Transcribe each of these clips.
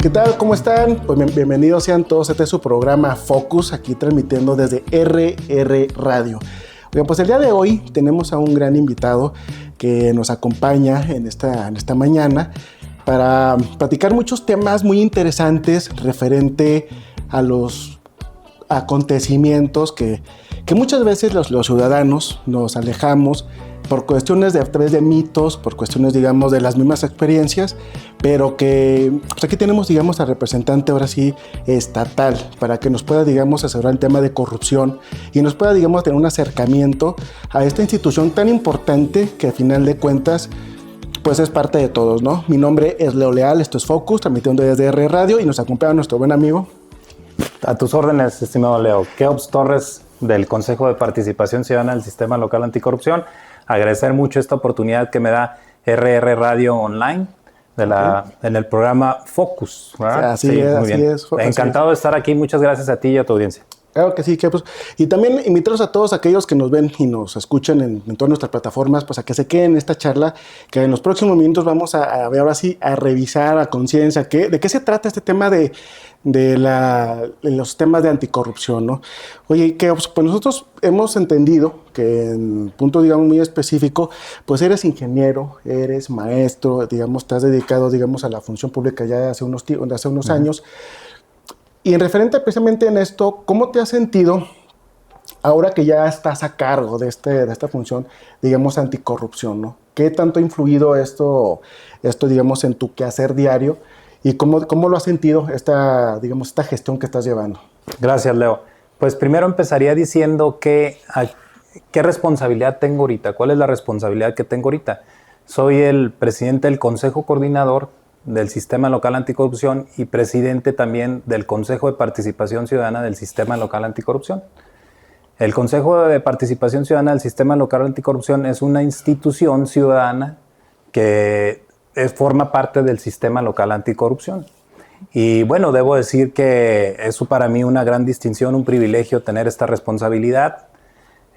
¿Qué tal? ¿Cómo están? Pues bienvenidos sean todos. Este es su programa Focus, aquí transmitiendo desde RR Radio. Oigan, pues el día de hoy tenemos a un gran invitado que nos acompaña en esta mañana para platicar muchos temas muy interesantes referente a los acontecimientos que muchas veces los ciudadanos nos alejamos por cuestiones a través de mitos, por cuestiones, digamos, de las mismas experiencias, pero que pues aquí tenemos, digamos, al representante ahora sí estatal para que nos pueda, digamos, asegurar el tema de corrupción y nos pueda, digamos, tener un acercamiento a esta institución tan importante que al final de cuentas pues es parte de todos, ¿no? Mi nombre es Leo Leal, esto es Focus, transmitiendo desde R Radio y nos acompaña nuestro buen amigo. A tus órdenes, estimado Leo. Keops Torres, del Consejo de Participación Ciudadana del Sistema Local Anticorrupción. Agradecer mucho esta oportunidad que me da RR Radio Online en el programa Focus, ¿verdad? Así es. Encantado de estar aquí. Muchas gracias a ti y a tu audiencia. Claro que sí, pues, y también invitarlos a todos aquellos que nos ven y nos escuchan en todas nuestras plataformas, pues a que se queden en esta charla, que en los próximos minutos vamos a ver ahora sí, a revisar a conciencia de qué se trata este tema de los temas de anticorrupción, ¿no? Oye, que pues nosotros hemos entendido que en un punto, digamos, muy específico, pues eres ingeniero, eres maestro, digamos, te has dedicado, digamos, a la función pública ya hace unos años. Y en referente precisamente en esto, ¿cómo te has sentido ahora que ya estás a cargo de esta función, digamos, anticorrupción, ¿no? ¿Qué tanto ha influido esto, digamos, en tu quehacer diario? ¿Y cómo lo has sentido esta gestión que estás llevando? Gracias, Leo. Pues primero empezaría diciendo qué responsabilidad tengo ahorita. ¿Cuál es la responsabilidad que tengo ahorita? Soy el presidente del Consejo Coordinador del Sistema Local Anticorrupción y presidente también del Consejo de Participación Ciudadana del Sistema Local Anticorrupción. El Consejo de Participación Ciudadana del Sistema Local Anticorrupción es una institución ciudadana que forma parte del Sistema Local Anticorrupción. Y bueno, debo decir que es para mí una gran distinción, un privilegio tener esta responsabilidad.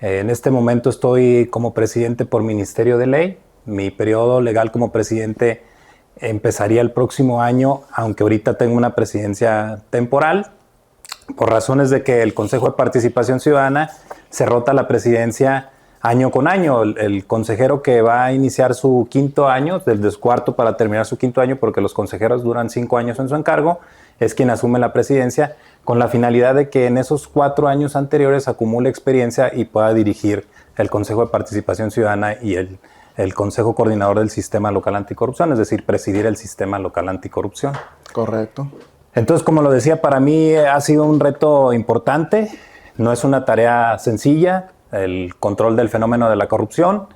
En este momento estoy como presidente por Ministerio de Ley. Mi periodo legal como presidente empezaría el próximo año, aunque ahorita tengo una presidencia temporal, por razones de que el Consejo de Participación Ciudadana se rota la presidencia año con año. El consejero que va a iniciar su quinto año, desde su cuarto para terminar su quinto año, porque los consejeros duran 5 años en su encargo, es quien asume la presidencia con la finalidad de que en esos 4 años anteriores acumule experiencia y pueda dirigir el Consejo de Participación Ciudadana y el Consejo Coordinador del Sistema Local Anticorrupción, es decir, presidir el Sistema Local Anticorrupción. Correcto. Entonces, como lo decía, para mí ha sido un reto importante, no es una tarea sencilla, el control del fenómeno de la corrupción.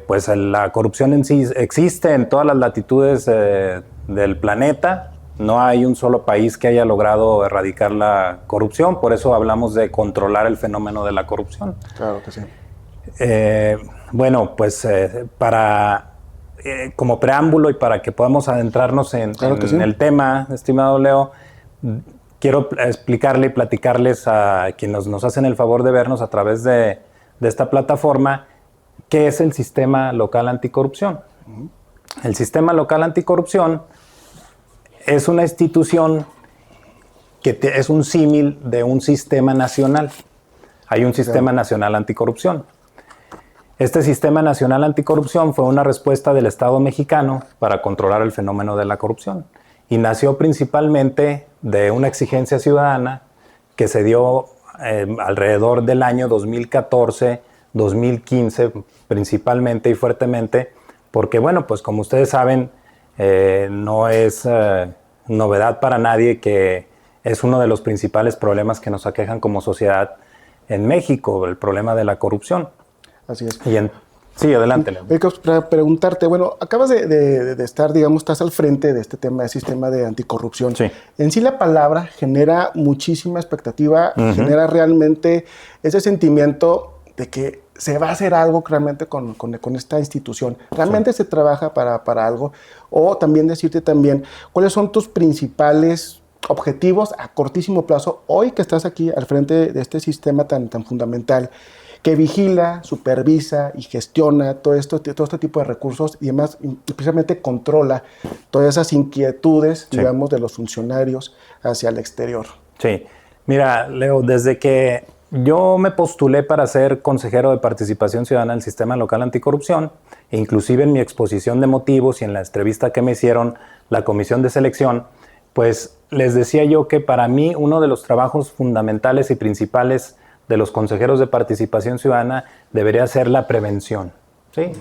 Pues la corrupción en sí existe en todas las latitudes del planeta, no hay un solo país que haya logrado erradicar la corrupción, por eso hablamos de controlar el fenómeno de la corrupción. Claro que sí. Bueno, pues como preámbulo y para que podamos adentrarnos en el tema, estimado Leo, quiero explicarle y platicarles a quienes nos hacen el favor de vernos a través de esta plataforma qué es el Sistema Local Anticorrupción. El Sistema Local Anticorrupción es una institución que es un símil de un sistema nacional. Hay un Sistema Nacional Anticorrupción. Este Sistema Nacional Anticorrupción fue una respuesta del Estado mexicano para controlar el fenómeno de la corrupción y nació principalmente de una exigencia ciudadana que se dio alrededor del año 2014, 2015 principalmente y fuertemente, porque bueno, pues como ustedes saben, no es novedad para nadie que es uno de los principales problemas que nos aquejan como sociedad en México, el problema de la corrupción. Así es. Sí, adelante, Leo. Para preguntarte, bueno, acabas de estar, digamos, estás al frente de este tema, del sistema de anticorrupción. Sí. En sí la palabra genera muchísima expectativa, genera realmente ese sentimiento de que se va a hacer algo realmente con esta institución. ¿Realmente se trabaja para algo? O también decirte también, ¿cuáles son tus principales objetivos a cortísimo plazo hoy que estás aquí al frente de este sistema tan fundamental? que vigila, supervisa y gestiona todo este tipo de recursos y además especialmente controla todas esas inquietudes, Sí. digamos, de los funcionarios hacia el exterior. Sí, mira, Leo, desde que yo me postulé para ser consejero de participación ciudadana en el sistema local anticorrupción, inclusive en mi exposición de motivos y en la entrevista que me hicieron la comisión de selección, pues les decía yo que para mí uno de los trabajos fundamentales y principales de los consejeros de participación ciudadana debería ser la prevención, ¿sí?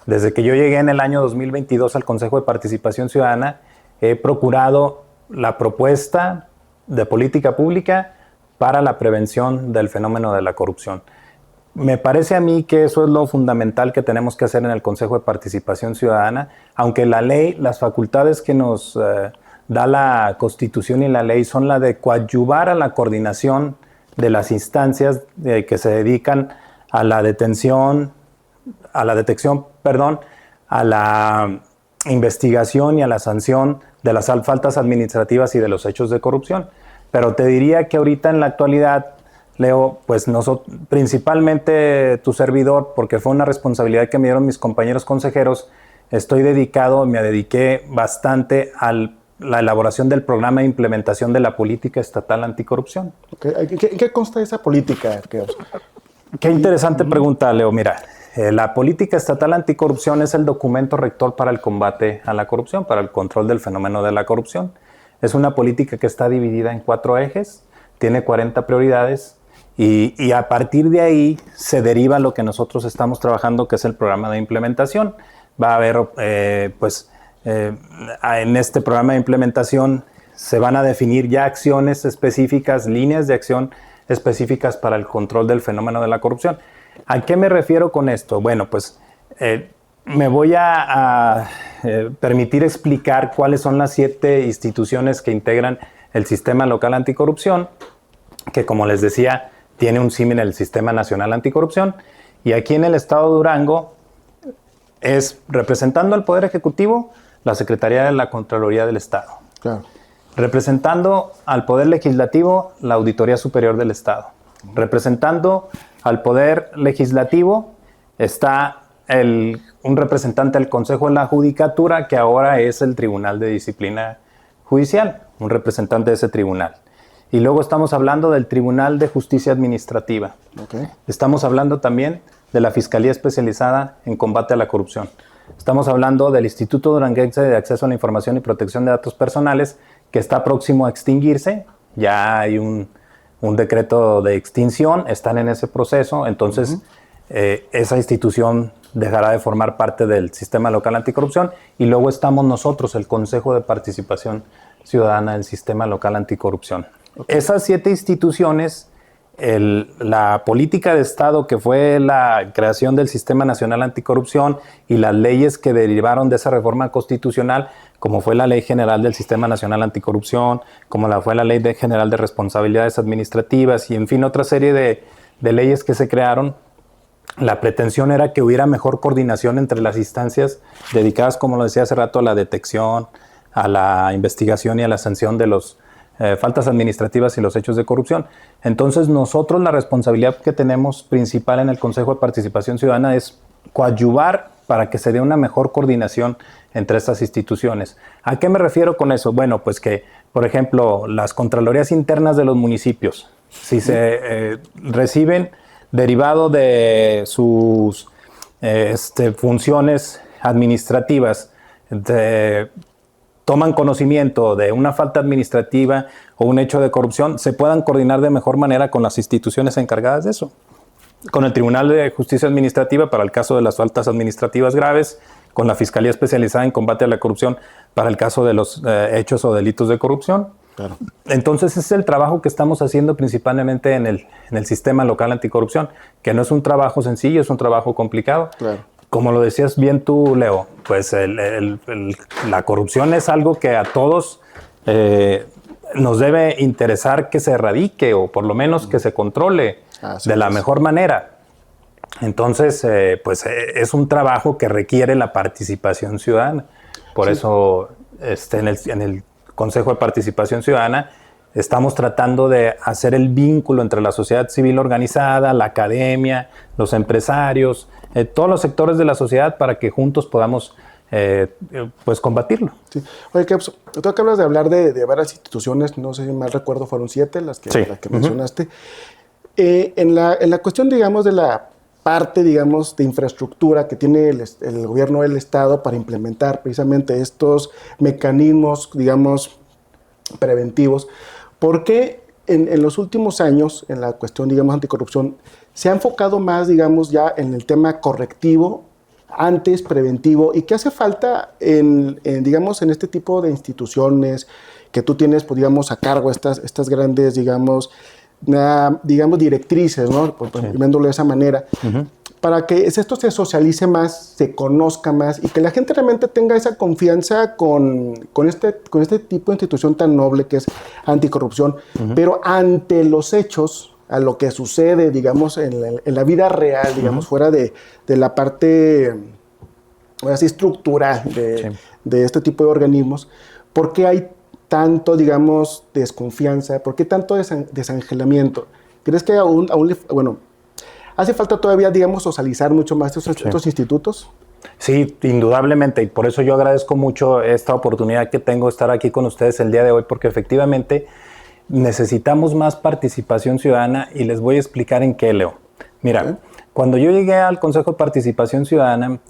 Desde que yo llegué en el año 2022 al Consejo de Participación Ciudadana, he procurado la propuesta de política pública para la prevención del fenómeno de la corrupción. Me parece a mí que eso es lo fundamental que tenemos que hacer en el Consejo de Participación Ciudadana, aunque la ley, las facultades que nos da la Constitución y la ley son la de coadyuvar a la coordinación de las instancias que se dedican a la detección, a la investigación y a la sanción de las faltas administrativas y de los hechos de corrupción. Pero te diría que ahorita en la actualidad, Leo, pues nosotros, principalmente tu servidor, porque fue una responsabilidad que me dieron mis compañeros consejeros, me dediqué bastante a la elaboración del programa de implementación de la política estatal anticorrupción. Okay. ¿En qué consta esa política, Arqueos? Qué interesante pregunta, Leo. Mira, la política estatal anticorrupción es el documento rector para el combate a la corrupción, para el control del fenómeno de la corrupción. Es una política que está dividida en 4 ejes, tiene 40 prioridades y a partir de ahí se deriva lo que nosotros estamos trabajando, que es el programa de implementación. Va a haber, en este programa de implementación se van a definir ya acciones específicas, líneas de acción específicas para el control del fenómeno de la corrupción. ¿A qué me refiero con esto? Bueno, pues me voy a permitir explicar cuáles son las 7 instituciones que integran el Sistema Local Anticorrupción, que como les decía, tiene un símil el Sistema Nacional Anticorrupción. Y aquí en el Estado de Durango es representando al Poder Ejecutivo, la Secretaría de la Contraloría del Estado. Claro. Representando al Poder Legislativo, la Auditoría Superior del Estado. Representando al Poder Legislativo está un representante del Consejo de la Judicatura, que ahora es el Tribunal de Disciplina Judicial, un representante de ese tribunal. Y luego estamos hablando del Tribunal de Justicia Administrativa. Okay. Estamos hablando también de la Fiscalía Especializada en Combate a la Corrupción. Estamos hablando del Instituto Duranguense de Acceso a la Información y Protección de Datos Personales, que está próximo a extinguirse. Ya hay un decreto de extinción, están en ese proceso. Entonces, esa institución dejará de formar parte del Sistema Local Anticorrupción. Y luego estamos nosotros, el Consejo de Participación Ciudadana del Sistema Local Anticorrupción. Okay. Esas 7 instituciones, la política de Estado, que fue la creación del Sistema Nacional Anticorrupción, y las leyes que derivaron de esa reforma constitucional, como fue la Ley General del Sistema Nacional Anticorrupción, como fue la Ley General de Responsabilidades Administrativas y en fin, otra serie de leyes que se crearon. La pretensión era que hubiera mejor coordinación entre las instancias dedicadas, como lo decía hace rato, a la detección, a la investigación y a la sanción de las faltas administrativas y los hechos de corrupción. Entonces nosotros la responsabilidad que tenemos principal en el Consejo de Participación Ciudadana es coadyuvar para que se dé una mejor coordinación entre estas instituciones. ¿A qué me refiero con eso? Bueno, pues que, por ejemplo, las contralorías internas de los municipios, si se reciben derivado de sus funciones administrativas, toman conocimiento de una falta administrativa o un hecho de corrupción, se puedan coordinar de mejor manera con las instituciones encargadas de eso. Con el Tribunal de Justicia Administrativa para el caso de las faltas administrativas graves, con la Fiscalía Especializada en Combate a la Corrupción para el caso de los hechos o delitos de corrupción. Claro. Entonces ese es el trabajo que estamos haciendo principalmente en el Sistema Local Anticorrupción, que no es un trabajo sencillo, es un trabajo complicado. Claro. Como lo decías bien tú, Leo, pues la corrupción es algo que a todos nos debe interesar que se erradique o por lo menos que se controle de la mejor manera. Entonces, pues es un trabajo que requiere la participación ciudadana. Por eso en el Consejo de Participación Ciudadana Estamos tratando de hacer el vínculo entre la sociedad civil organizada, la academia, los empresarios, todos los sectores de la sociedad para que juntos podamos pues combatirlo. Sí. Oye, que tú que hablas de hablar de varias instituciones, no sé si mal recuerdo, fueron 7 las que mencionaste. En la cuestión, digamos, de la parte, digamos, de infraestructura que tiene el gobierno del Estado para implementar precisamente estos mecanismos, digamos, preventivos, porque en los últimos años, en la cuestión, digamos, anticorrupción, se ha enfocado más, digamos, ya en el tema correctivo, antes preventivo, y qué hace falta digamos, en este tipo de instituciones que tú tienes, pues, digamos, a cargo estas grandes, digamos, directrices, ¿no? Llamándolo de esa manera, para que esto se socialice más, se conozca más y que la gente realmente tenga esa confianza con este tipo de institución tan noble que es anticorrupción, pero ante los hechos, a lo que sucede, digamos, en la vida real, digamos, fuera de la parte, así, estructural de este tipo de organismos, ¿por qué hay tanto, digamos, desconfianza? ¿Por qué tanto desangelamiento? ¿Crees que hace falta todavía, digamos, socializar mucho más estos institutos? Sí, indudablemente, y por eso yo agradezco mucho esta oportunidad que tengo de estar aquí con ustedes el día de hoy, porque efectivamente necesitamos más participación ciudadana y les voy a explicar en qué, Leo. Mira, cuando yo llegué al Consejo de Participación Ciudadana,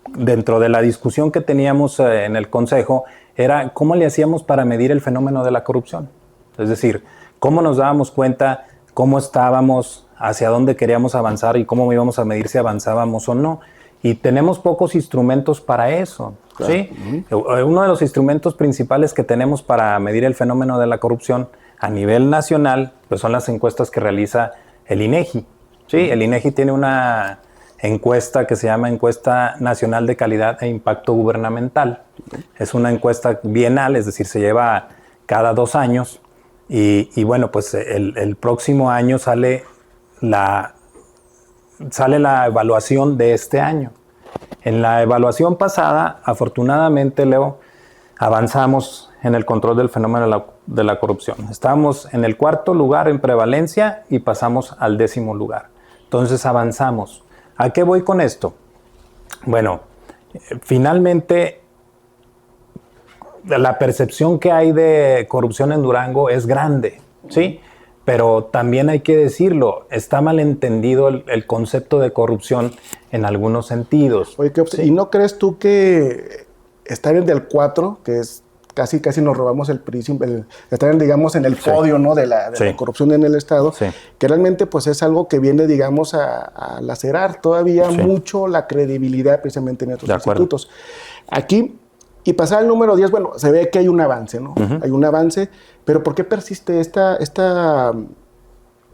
dentro de la discusión que teníamos en el Consejo, era cómo le hacíamos para medir el fenómeno de la corrupción. Es decir, cómo nos dábamos cuenta, cómo estábamos, hacia dónde queríamos avanzar y cómo íbamos a medir si avanzábamos o no. Y tenemos pocos instrumentos para eso. Claro. ¿Sí? Uno de los instrumentos principales que tenemos para medir el fenómeno de la corrupción a nivel nacional, pues son las encuestas que realiza el INEGI. ¿Sí? El INEGI tiene una encuesta que se llama Encuesta Nacional de Calidad e Impacto Gubernamental. Es una encuesta bienal, es decir, se lleva cada 2 años y bueno, pues el próximo año sale la evaluación de este año. En la evaluación pasada, afortunadamente, Leo, avanzamos en el control del fenómeno de la corrupción. Estábamos en el 4º lugar en prevalencia y pasamos al 10º lugar. Entonces avanzamos. ¿A qué voy con esto? Bueno, finalmente la percepción que hay de corrupción en Durango es grande, ¿sí? Pero también hay que decirlo, está mal entendido el concepto de corrupción en algunos sentidos. Oye, ¿sí? ¿Y no crees tú que estar en el 4, que es casi nos robamos el príncipe, estar, digamos, en el podio, ¿no? de la corrupción en el Estado, que realmente pues es algo que viene, digamos, a lacerar todavía mucho la credibilidad precisamente en estos institutos? Aquí, y pasar al número 10, bueno, se ve que hay un avance, ¿no? Hay un avance, pero ¿por qué persiste esta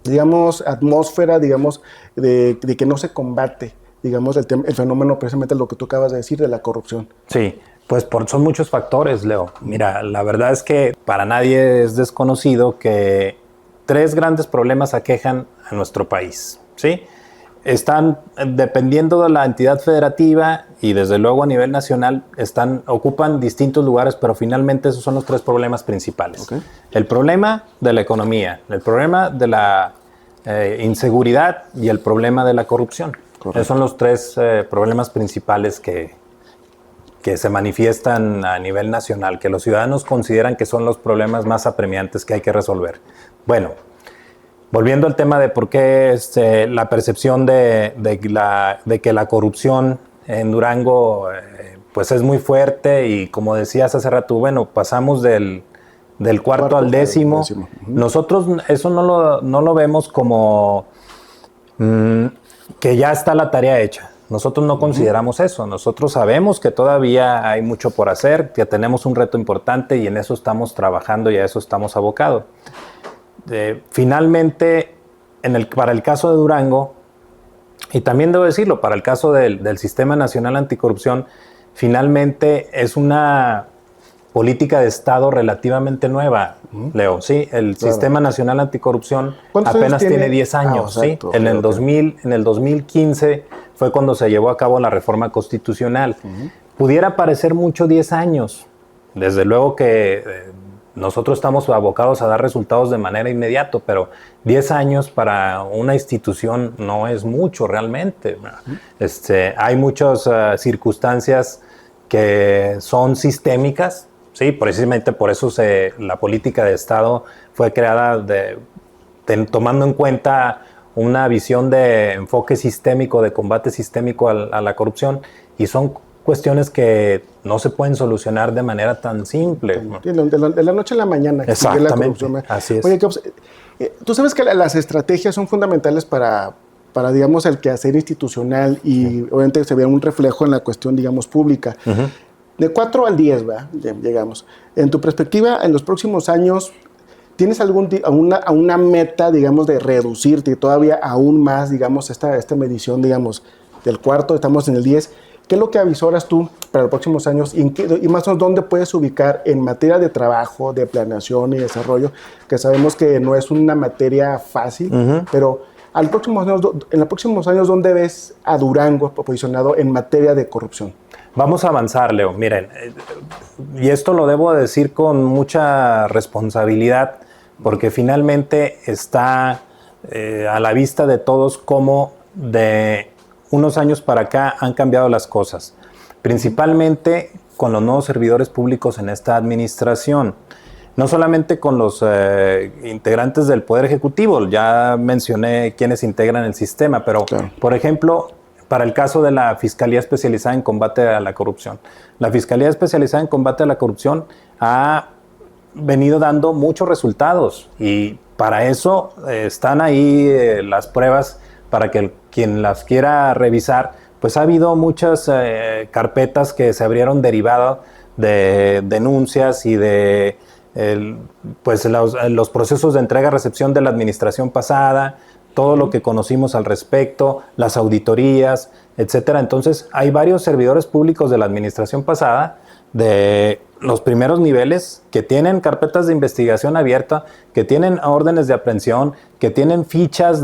digamos, atmósfera, digamos, de que no se combate, digamos, el fenómeno, precisamente lo que tú acabas de decir, de la corrupción? Sí, pues son muchos factores, Leo. Mira, la verdad es que para nadie es desconocido que 3 grandes problemas aquejan a nuestro país, ¿sí? Están, dependiendo de la entidad federativa y desde luego a nivel nacional, ocupan distintos lugares, pero finalmente esos son los 3 problemas principales. Okay. El problema de la economía, el problema de la inseguridad y el problema de la corrupción. Correcto. Esos son los 3 problemas principales que se manifiestan a nivel nacional, que los ciudadanos consideran que son los problemas más apremiantes que hay que resolver. Bueno, volviendo al tema de por qué la percepción de que la corrupción en Durango pues es muy fuerte y como decías hace rato, bueno, pasamos del 4º al 10º. Nosotros eso no lo vemos como que ya está la tarea hecha. Nosotros no consideramos eso. Nosotros sabemos que todavía hay mucho por hacer, que tenemos un reto importante y en eso estamos trabajando y a eso estamos abocados. Finalmente, para el caso de Durango, y también debo decirlo, para el caso del Sistema Nacional Anticorrupción, finalmente es una política de Estado relativamente nueva, Leo. Sí, el Sistema Nacional Anticorrupción apenas tiene 10 años. Exacto, ¿sí? En el 2015 fue cuando se llevó a cabo la reforma constitucional. Pudiera parecer mucho 10 años. Desde luego que nosotros estamos abocados a dar resultados de manera inmediata, pero 10 años para una institución no es mucho realmente. Hay muchas circunstancias que son sistémicas, sí, precisamente por eso la política de Estado fue creada tomando en cuenta una visión de enfoque sistémico, de combate sistémico a la corrupción, y son cuestiones que no se pueden solucionar de manera tan simple. De la noche a la mañana. Exactamente, la corrupción. así es. Oye, tú sabes que las estrategias son fundamentales para digamos, el quehacer institucional y obviamente se ve un reflejo en la cuestión, digamos, pública. Uh-huh. De 4 al 10, llegamos. En tu perspectiva, en los próximos años, ¿tienes una meta, digamos, de reducirte todavía aún más, digamos, esta medición, digamos, del cuarto, estamos en el 10? ¿Qué es lo que avisoras tú para los próximos años y más o menos dónde puedes ubicar en materia de trabajo, de planeación y desarrollo? Que sabemos que no es una materia fácil, uh-huh, pero en los próximos años, ¿dónde ves a Durango posicionado en materia de corrupción? Vamos a avanzar, Leo. Miren, y esto lo debo decir con mucha responsabilidad, porque finalmente está a la vista de todos cómo de unos años para acá han cambiado las cosas, principalmente con los nuevos servidores públicos en esta administración, no solamente con los integrantes del Poder Ejecutivo, ya mencioné quienes integran el sistema, pero claro, por ejemplo, para el caso de la Fiscalía Especializada en Combate a la Corrupción. La Fiscalía Especializada en Combate a la Corrupción ha venido dando muchos resultados y para eso están ahí las pruebas para que quien las quiera revisar. Pues ha habido muchas carpetas que se abrieron derivado de denuncias y de los procesos de entrega-recepción de la administración pasada, todo lo que conocimos al respecto, las auditorías, etcétera. Entonces, hay varios servidores públicos de la administración pasada, de los primeros niveles, que tienen carpetas de investigación abierta, que tienen órdenes de aprehensión, que tienen fichas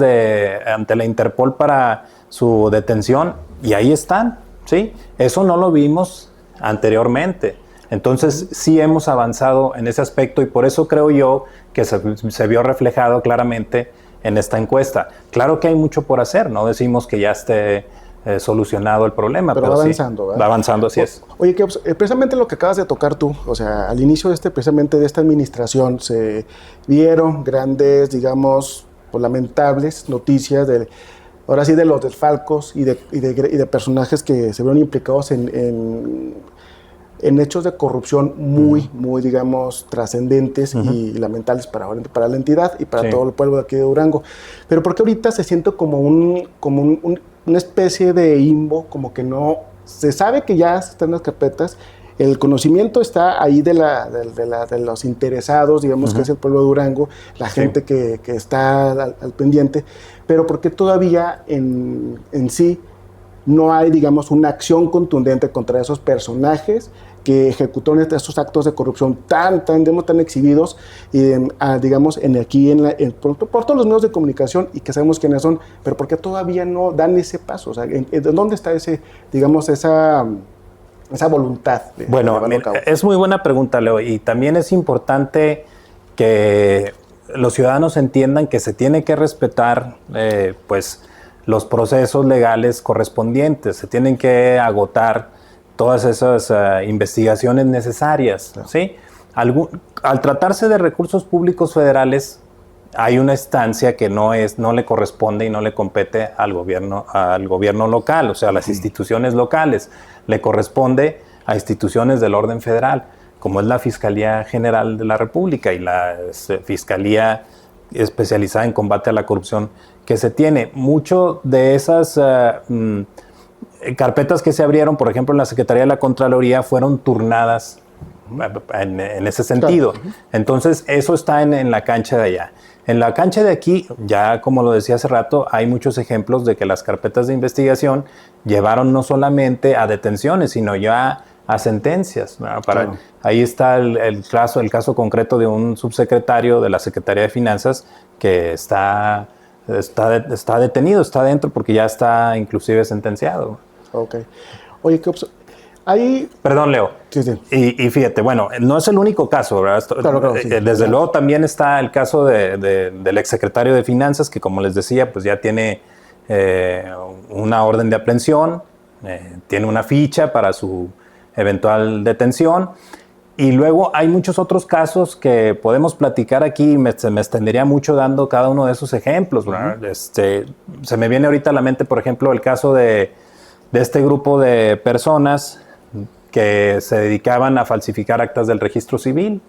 ante la Interpol para su detención, y ahí están, ¿sí? Eso no lo vimos anteriormente. Entonces, sí hemos avanzado en ese aspecto y por eso creo yo que se vio reflejado claramente en esta encuesta. Claro que hay mucho por hacer, no decimos que ya esté solucionado el problema, pero va avanzando, sí, ¿verdad? Va avanzando, así es. Oye, que precisamente lo que acabas de tocar tú, o sea, al inicio precisamente de esta administración se vieron grandes, digamos, lamentables noticias ahora sí de los desfalcos y de personajes que se vieron implicados en hechos de corrupción muy, digamos, trascendentes y lamentables para la entidad y para todo el pueblo de aquí de Durango. Pero porque ahorita se siente como una especie de limbo, como que no se sabe que ya están las carpetas, el conocimiento está ahí de los interesados, digamos, que es el pueblo de Durango, la gente que está al pendiente, pero porque todavía en sí no hay, digamos, una acción contundente contra esos personajes que ejecutaron estos actos de corrupción tan exhibidos, digamos, por todos los medios de comunicación y que sabemos quiénes son, pero ¿por qué todavía no dan ese paso? O sea, ¿dónde está esa voluntad? Bueno, es muy buena pregunta, Leo, y también es importante que los ciudadanos entiendan que se tiene que respetar, los procesos legales correspondientes, se tienen que agotar todas esas investigaciones necesarias, ¿sí? Al tratarse de recursos públicos federales, hay una instancia que no le corresponde y no le compete al gobierno local, o sea, a las instituciones locales. Le corresponde a instituciones del orden federal, como es la Fiscalía General de la República y la Fiscalía Especializada en Combate a la Corrupción que se tiene. Mucho de esas carpetas que se abrieron, por ejemplo, en la Secretaría de la Contraloría, fueron turnadas en ese sentido. Entonces, eso está en la cancha de allá. En la cancha de aquí, ya como lo decía hace rato, hay muchos ejemplos de que las carpetas de investigación llevaron no solamente a detenciones, sino ya a sentencias. Claro. Ahí está el caso concreto de un subsecretario de la Secretaría de Finanzas que está detenido, está dentro porque ya está inclusive sentenciado. Ok. Oye, Ahí... Perdón, Leo. Sí, sí. Y fíjate, bueno, no es el único caso, ¿verdad? Claro, sí. Desde luego también está el caso del exsecretario de Finanzas, que como les decía, pues ya tiene una orden de aprehensión, tiene una ficha para su eventual detención. Y luego hay muchos otros casos que podemos platicar aquí, me extendería mucho dando cada uno de esos ejemplos, ¿verdad? Se me viene ahorita a la mente, por ejemplo, el caso de este grupo de personas que se dedicaban a falsificar actas del registro civil,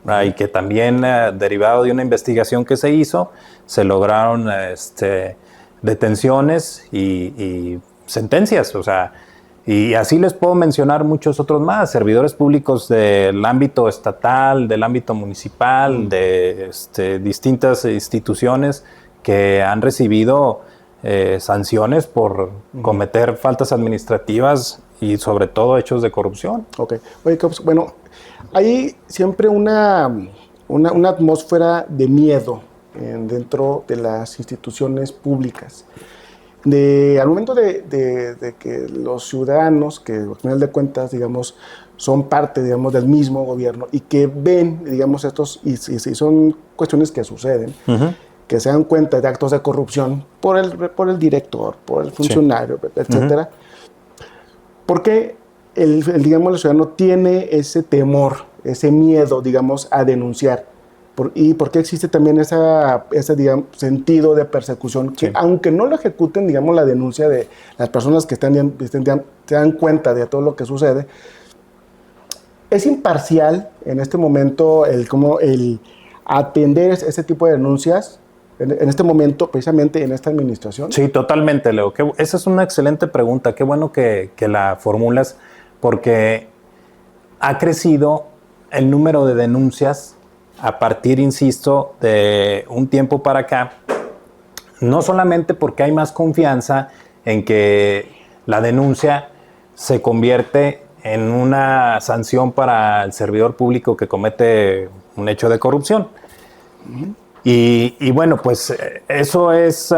¿verdad? Y que también, derivado de una investigación que se hizo, se lograron detenciones y sentencias, o sea, y así les puedo mencionar muchos otros más, servidores públicos del ámbito estatal, del ámbito municipal, de distintas instituciones que han recibido sanciones por cometer faltas administrativas y sobre todo hechos de corrupción. Ok. Oye, bueno, hay siempre una atmósfera de miedo dentro de las instituciones públicas. Al momento de que los ciudadanos, que al final de cuentas, digamos, son parte, digamos, del mismo gobierno y que ven, digamos, estos, y son cuestiones que suceden, que se dan cuenta de actos de corrupción por el director, por el funcionario, etcétera. ¿Por qué el ciudadano tiene ese temor, ese miedo, digamos, a denunciar? ¿Y por qué existe también ese digamos, sentido de persecución? Que aunque no lo ejecuten, digamos, la denuncia de las personas que se dan cuenta de todo lo que sucede, ¿es imparcial en este momento el atender ese tipo de denuncias en este momento, precisamente en esta administración? Sí, totalmente, Leo. Esa es una excelente pregunta. Qué bueno que la formulas, porque ha crecido el número de denuncias a partir, insisto, de un tiempo para acá, no solamente porque hay más confianza en que la denuncia se convierte en una sanción para el servidor público que comete un hecho de corrupción. Y bueno, pues eso es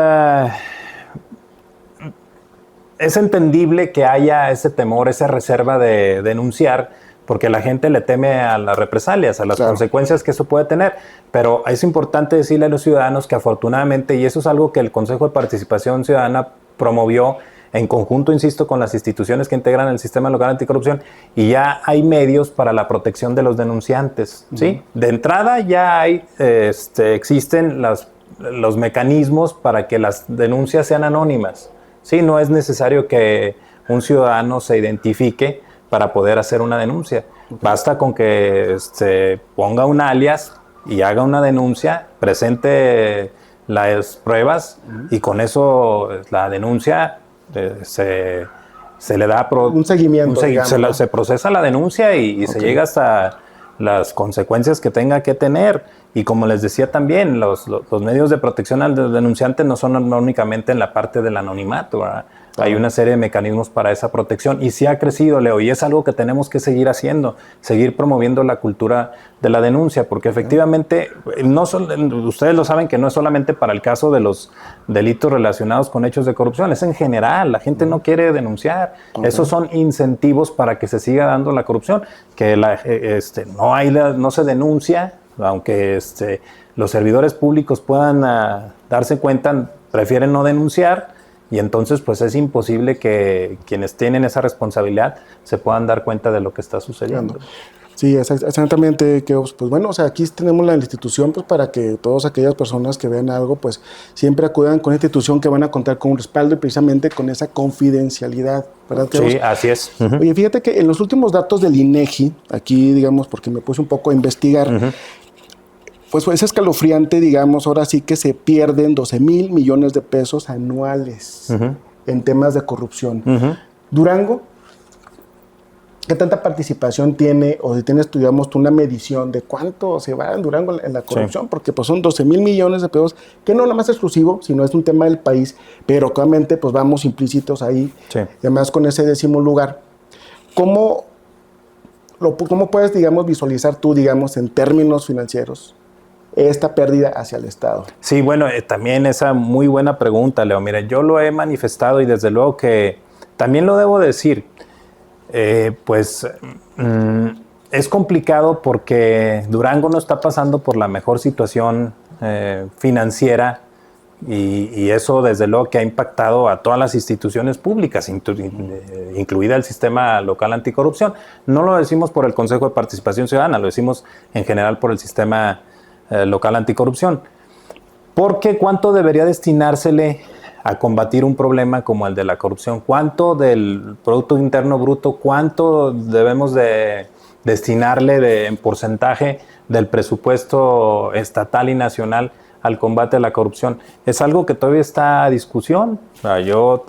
entendible que haya ese temor, esa reserva de denunciar, porque la gente le teme a las represalias, a las consecuencias que eso puede tener. Pero es importante decirle a los ciudadanos que afortunadamente, y eso es algo que el Consejo de Participación Ciudadana promovió en conjunto, insisto, con las instituciones que integran el Sistema Local Anticorrupción, y ya hay medios para la protección de los denunciantes, ¿sí? De entrada ya hay, existen los mecanismos para que las denuncias sean anónimas, ¿sí? No es necesario que un ciudadano se identifique para poder hacer una denuncia. Basta con que ponga un alias y haga una denuncia, presente las pruebas y con eso la denuncia se le da un seguimiento. Se procesa la denuncia y se llega hasta las consecuencias que tenga que tener. Y como les decía también, los medios de protección al denunciante no son únicamente en la parte del anonimato, ¿verdad? Hay una serie de mecanismos para esa protección y sí ha crecido, Leo, y es algo que tenemos que seguir haciendo, seguir promoviendo la cultura de la denuncia, porque efectivamente, ustedes lo saben que no es solamente para el caso de los delitos relacionados con hechos de corrupción, es en general, la gente no quiere denunciar. Esos son incentivos para que se siga dando la corrupción, que no se denuncia, aunque los servidores públicos puedan darse cuenta, prefieren no denunciar. Y entonces, pues es imposible que quienes tienen esa responsabilidad se puedan dar cuenta de lo que está sucediendo. Sí, exactamente. Pues bueno, o sea, aquí tenemos la institución pues para que todas aquellas personas que vean algo, pues siempre acudan con una institución que van a contar con un respaldo y precisamente con esa confidencialidad, ¿verdad? Sí, así es. Oye, fíjate que en los últimos datos del INEGI, aquí, digamos, porque me puse un poco a investigar, pues es escalofriante, digamos, ahora sí que se pierden 12,000 millones de pesos anuales en temas de corrupción. Durango, ¿qué tanta participación tiene, o si tienes, digamos, una medición de cuánto se va en Durango en la corrupción? Porque pues son 12,000 millones de pesos, que no nada más es exclusivo, sino es un tema del país, pero obviamente pues vamos implícitos ahí, además con ese 10º lugar. ¿Cómo puedes, digamos, visualizar tú, digamos, en términos financieros, esta pérdida hacia el Estado? Sí, bueno, también esa muy buena pregunta, Leo. Mira, yo lo he manifestado y desde luego que también lo debo decir. Pues es complicado porque Durango no está pasando por la mejor situación financiera y eso desde luego que ha impactado a todas las instituciones públicas, incluida el sistema local anticorrupción. No lo decimos por el Consejo de Participación Ciudadana, lo decimos en general por el sistema local anticorrupción. Porque ¿cuánto debería destinársele a combatir un problema como el de la corrupción? ¿Cuánto del Producto Interno Bruto, cuánto debemos de destinarle en porcentaje del presupuesto estatal y nacional al combate a la corrupción? Es algo que todavía está a discusión. O sea, yo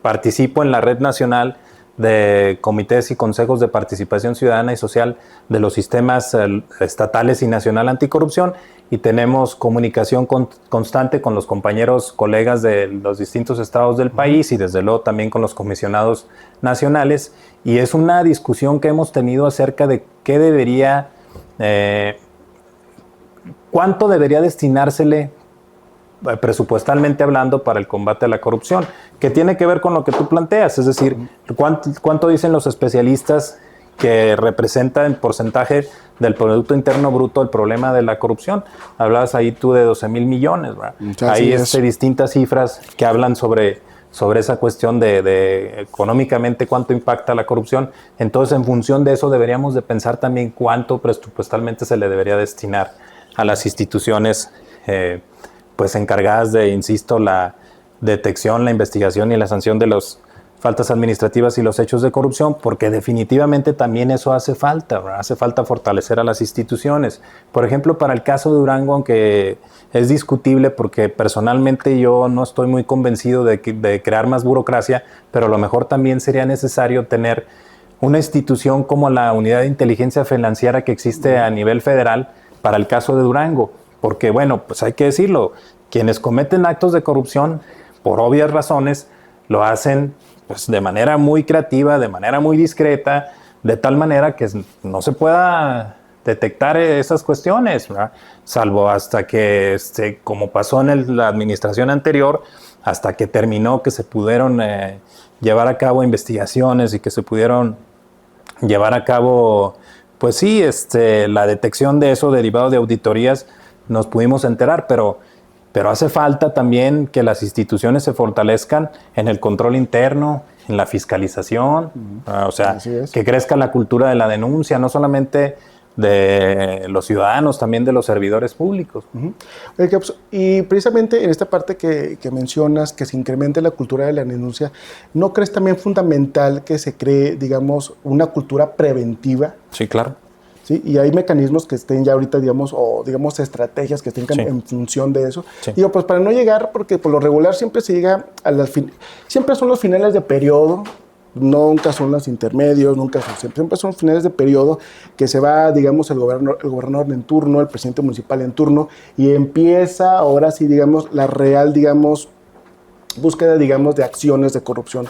participo en la Red Nacional de Comités y Consejos de Participación Ciudadana y Social de los sistemas estatales y nacional anticorrupción, y tenemos comunicación constante con los compañeros, colegas de los distintos estados del país y desde luego también con los comisionados nacionales, y es una discusión que hemos tenido acerca de qué debería, cuánto debería destinársele presupuestalmente hablando para el combate a la corrupción, que tiene que ver con lo que tú planteas, es decir, cuánto dicen los especialistas que representa en porcentaje del Producto Interno Bruto el problema de la corrupción. Hablabas ahí tú de 12,000 millones, ¿verdad? Hay distintas cifras que hablan sobre esa cuestión de económicamente cuánto impacta la corrupción. Entonces, en función de eso, deberíamos de pensar también cuánto presupuestalmente se le debería destinar a las instituciones pues encargadas de, insisto, la detección, la investigación y la sanción de las faltas administrativas y los hechos de corrupción, porque definitivamente también eso hace falta, ¿verdad? Hace falta fortalecer a las instituciones. Por ejemplo, para el caso de Durango, aunque es discutible porque personalmente yo no estoy muy convencido de crear más burocracia, pero a lo mejor también sería necesario tener una institución como la Unidad de Inteligencia Financiera que existe a nivel federal para el caso de Durango. Porque, bueno, pues hay que decirlo, quienes cometen actos de corrupción, por obvias razones, lo hacen pues, de manera muy creativa, de manera muy discreta, de tal manera que no se pueda detectar esas cuestiones, ¿verdad? Salvo hasta que, como pasó en la administración anterior, hasta que terminó, que se pudieron llevar a cabo investigaciones y que se pudieron llevar a cabo, pues sí, la detección de eso derivado de auditorías, nos pudimos enterar, pero hace falta también que las instituciones se fortalezcan en el control interno, en la fiscalización, o sea, que crezca la cultura de la denuncia, no solamente de los ciudadanos, también de los servidores públicos. Y precisamente en esta parte que mencionas, que se incremente la cultura de la denuncia, ¿no crees también fundamental que se cree, digamos, una cultura preventiva? Sí, claro. ¿Sí? Y hay mecanismos que estén ya ahorita, digamos, estrategias que estén en función de eso. Sí. Digo, pues para no llegar, porque por lo regular siempre se llega siempre son los finales de periodo, nunca son los intermedios, siempre son finales de periodo que se va, digamos, el gobernador en turno, el presidente municipal en turno, y empieza ahora sí, digamos, la real, digamos, búsqueda, digamos, de acciones de corrupción.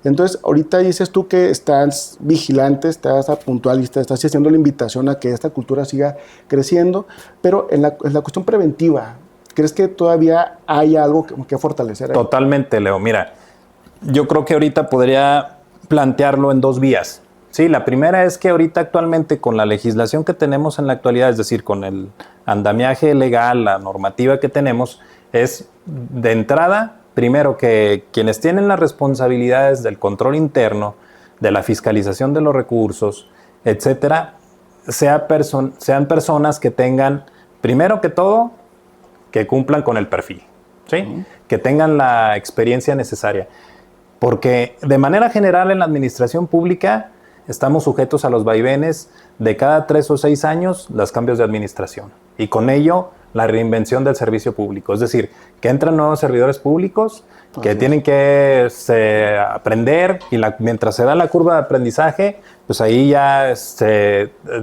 Entonces, ahorita dices tú que estás vigilante, estás puntual y estás haciendo la invitación a que esta cultura siga creciendo, pero en la cuestión preventiva, ¿crees que todavía hay algo que fortalecer ahí? Totalmente, Leo. Mira, yo creo que ahorita podría plantearlo en dos vías. Sí, la primera es que ahorita actualmente con la legislación que tenemos en la actualidad, es decir, con el andamiaje legal, la normativa que tenemos, es de entrada, primero, que quienes tienen las responsabilidades del control interno, de la fiscalización de los recursos, etcétera, sean personas que tengan, primero que todo, que cumplan con el perfil, ¿sí? Que tengan la experiencia necesaria. Porque de manera general en la administración pública estamos sujetos a los vaivenes de cada 3 o 6 años los cambios de administración y con ello la reinvención del servicio público. Es decir, que entran nuevos servidores públicos que tienen que aprender y mientras se da la curva de aprendizaje, pues ahí ya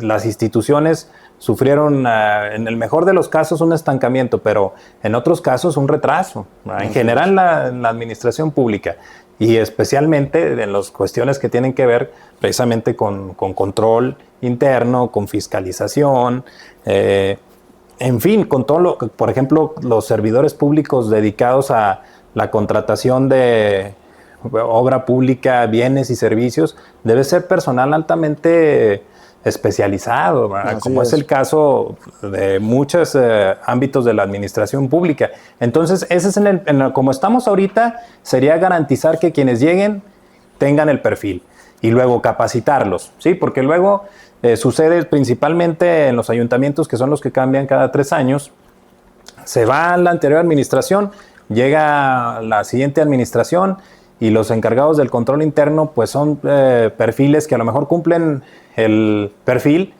las instituciones sufrieron, en el mejor de los casos, un estancamiento, pero en otros casos un retraso, en general la administración pública. Y especialmente en las cuestiones que tienen que ver precisamente con control interno, con fiscalización, en fin, con todo por ejemplo, los servidores públicos dedicados a la contratación obra pública, bienes y servicios, debe ser personal altamente especializado, como es el caso de muchos ámbitos de la administración pública. Entonces, ese es como estamos ahorita, sería garantizar que quienes lleguen tengan el perfil y luego capacitarlos, ¿sí? Porque luego sucede principalmente en los ayuntamientos, que son los que cambian cada 3 años, se va la anterior administración, llega la siguiente administración y los encargados del control interno pues son perfiles que a lo mejor cumplen el perfil,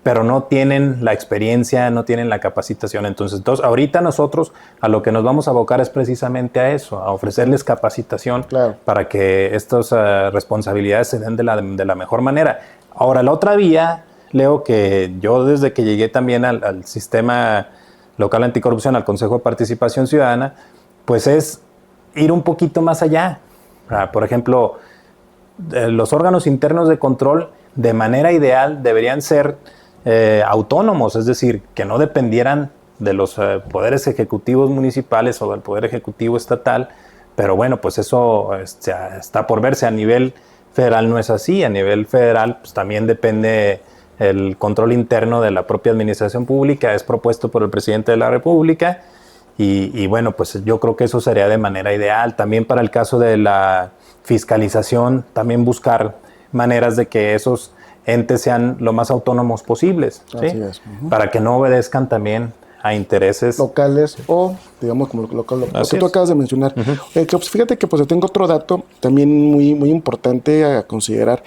pero no tienen la experiencia, no tienen la capacitación. Entonces ahorita nosotros a lo que nos vamos a abocar es precisamente a eso, a ofrecerles capacitación para que estas responsabilidades se den de la mejor manera. Ahora, la otra vía, Leo, que yo desde que llegué también al sistema local anticorrupción, al Consejo de Participación Ciudadana, pues es ir un poquito más allá. Por ejemplo, los órganos internos de control de manera ideal deberían ser autónomos, es decir, que no dependieran de los poderes ejecutivos municipales o del poder ejecutivo estatal, pero bueno, pues eso está por verse. A nivel federal no es así, a nivel federal pues también depende el control interno de la propia administración pública, es propuesto por el presidente de la República y bueno, pues yo creo que eso sería de manera ideal. También para el caso de la fiscalización, también buscar maneras de que esos entes sean lo más autónomos posibles, ¿sí? Así es. Para que no obedezcan también a intereses locales o, digamos, como lo que tú acabas de mencionar. Pues fíjate que pues tengo otro dato también muy, muy importante a considerar.